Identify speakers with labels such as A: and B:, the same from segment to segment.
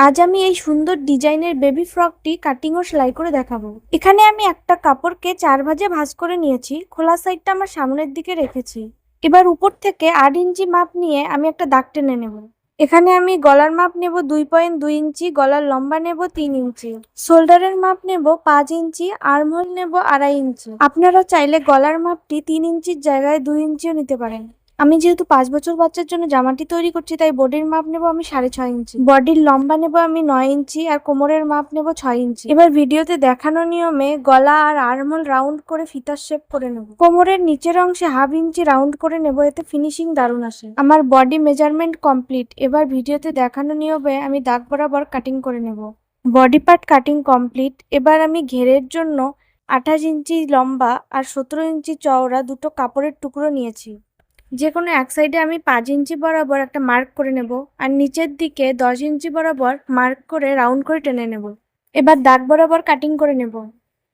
A: আজ আমি এই সুন্দর ডিজাইনের বেবি ফ্রকটি কাটিং ও সেলাই করে দেখাবো। এখানে আমি একটা কাপড়কে 4 ভাঁজে ভাঁজ করে নিয়েছি। খোলা সাইডটা আমার সামনের দিকে রেখেছি। এবার উপর থেকে 8 ইঞ্চি মাপ নিয়ে আমি একটা দাগ টেনে নেব। এখানে আমি গলার মাপ নেব 2.2 ইঞ্চি, গলার লম্বা নেব 3 ইঞ্চি, শোল্ডারের মাপ নেব 5 ইঞ্চি, আর্মহোল নেব 2.5 ইঞ্চি। আপনারা চাইলে গলার মাপটি 3 ইঞ্চির জায়গায় 2 ইঞ্চিও নিতে পারেন। আমি যেহেতু 5 বছর বাচ্চার জন্য জামাটি তৈরি করছি, তাই বডির মাপ নেব আমি 6.5 ইঞ্চি, বডির লম্বা নেব আমি 9 ইঞ্চি, আর কোমরের মাপ নেব 6 ইঞ্চি। এবার ভিডিওতে দেখানো নিয়মে গলা আর আর্মহোল রাউন্ড করে ফিতার শেপ করে নেব। কোমরের নিচের অংশে 1/2 ইঞ্চি রাউন্ড করে নেব, এতে ফিনিশিং দারুণ আসে। আমার বডি মেজারমেন্ট কমপ্লিট। এবার ভিডিওতে দেখানো নিয়মে আমি দাগ বরাবর কাটিং করে নেব। Body part cutting complete. এবার আমি ঘেরের জন্য 28 ইঞ্চি লম্বা আর 17 ইঞ্চি চওড়া দুটো কাপড়ের টুকরো নিয়েছি। যে কোনো এক সাইডে আমি 5 ইঞ্চি বরাবর একটা মার্ক করে নেব, আর নিচের দিকে 10 ইঞ্চি বরাবর মার্ক করে রাউন্ড করে টেনে নেব। এবার দাগ বরাবর কাটিং করে নেব।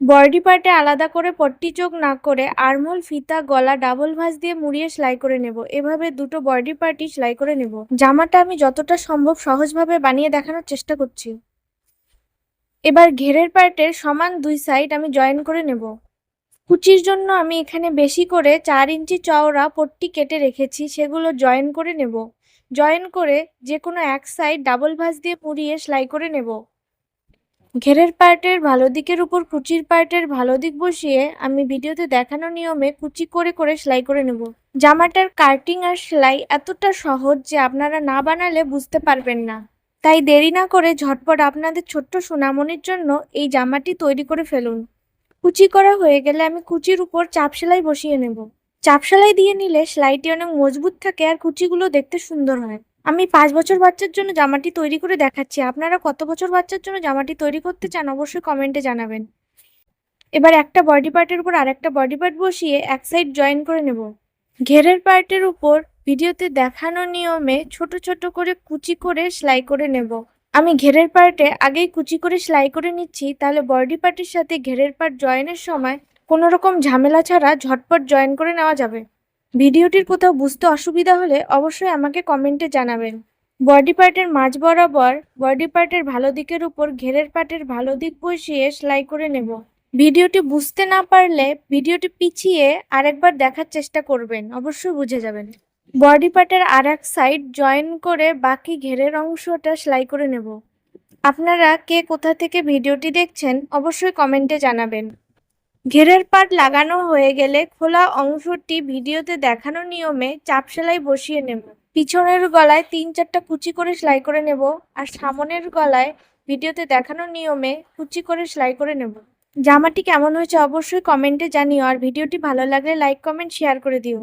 A: বডি পার্টে আলাদা করে পট্টি চোখ না করে আর্মহোল, ফিতা, গলা ডাবল ভাঁজ দিয়ে মুড়িয়ে সেলাই করে নেব। এভাবে দুটো বডি পার্টই সেলাই করে নেব। জামাটা আমি যতটা সম্ভব সহজভাবে বানিয়ে দেখানোর চেষ্টা করছি। এবার ঘেরের পার্টের সমান 2 সাইড আমি জয়েন করে নেব। কুচির জন্য আমি এখানে বেশি করে 4 ইঞ্চি চওড়া পট্টি কেটে রেখেছি, সেগুলো জয়েন করে নেব। জয়েন করে যে কোনো এক সাইড ডাবল ভাঁজ দিয়ে মুড়িয়ে সেলাই করে নেব। ঘেরের পার্টের ভালো দিকের উপর কুচির পার্টের ভালো দিক বসিয়ে আমি ভিডিওতে দেখানো নিয়মে কুচি করে করে সেলাই করে নেব। জামাটার কাটিং আর সেলাই এতটা সহজ যে আপনারা না বানালে বুঝতে পারবেন না। তাই দেরি না করে ঝটপট আপনাদের ছোট্ট সোনামণির জন্য এই জামাটি তৈরি করে ফেলুন। কুচি করা হয়ে গেলে আমি কুচির উপর চাপ সেলাই বসিয়ে নেব। চাপ সেলাই দিয়ে নিলে সেলাইটি অনেক মজবুত থাকে আর কুচিগুলো দেখতে সুন্দর হয়। আমি 5 বছর বাচ্চার জন্য জামাটি তৈরি করে দেখাচ্ছি। আপনারা কত বছর বাচ্চার জন্য জামাটি তৈরি করতে চান অবশ্যই কমেন্টে জানাবেন। এবার একটা বডি পার্টের উপর আরেকটা বডি পার্ট বসিয়ে এক সাইড জয়েন করে নেব। ঘেরের পার্টের উপর ভিডিওতে দেখানো নিয়মে ছোট ছোট করে কুচি করে সেলাই করে নেব। আমি ঘেরের পার্টে আগেই কুচি করে সেলাই করে নিচ্ছি, তাহলে বডি পার্টের সাথে ঘেরের পার্ট জয়েনের সময় কোনো রকম ঝামেলা ছাড়া ঝটপট জয়েন করে নেওয়া যাবে। ভিডিওটির কোথাও বুঝতে অসুবিধা হলে অবশ্যই আমাকে কমেন্টে জানাবেন। বডি পার্টের মাঝ বরাবর বডি পার্টের ভালো দিকের উপর ঘেরের পার্টের ভালো দিক বসিয়ে সেলাই করে নেব। ভিডিওটি বুঝতে না পারলে ভিডিওটি পিছিয়ে আরেকবার দেখার চেষ্টা করবেন, অবশ্যই বুঝে যাবেন। বডি পার্টের আর এক সাইড জয়েন করে বাকি ঘেরের অংশটা সেলাই করে নেব। আপনারা কে কোথা থেকে ভিডিওটি দেখছেন অবশ্যই কমেন্টে জানাবেন। ঘেরের পার্ট লাগানো হয়ে গেলে খোলা অংশটি ভিডিওতে দেখানো নিয়মে চাপ সেলাই বসিয়ে নেব। পিছনের গলায় 3-4টা কুচি করে সেলাই করে নেব, আর সামনের গলায় ভিডিওতে দেখানো নিয়মে কুচি করে সেলাই করে নেব। জামাটি কেমন হয়েছে অবশ্যই কমেন্টে জানিও, আর ভিডিওটি ভালো লাগলে লাইক, কমেন্ট, শেয়ার করে দিও।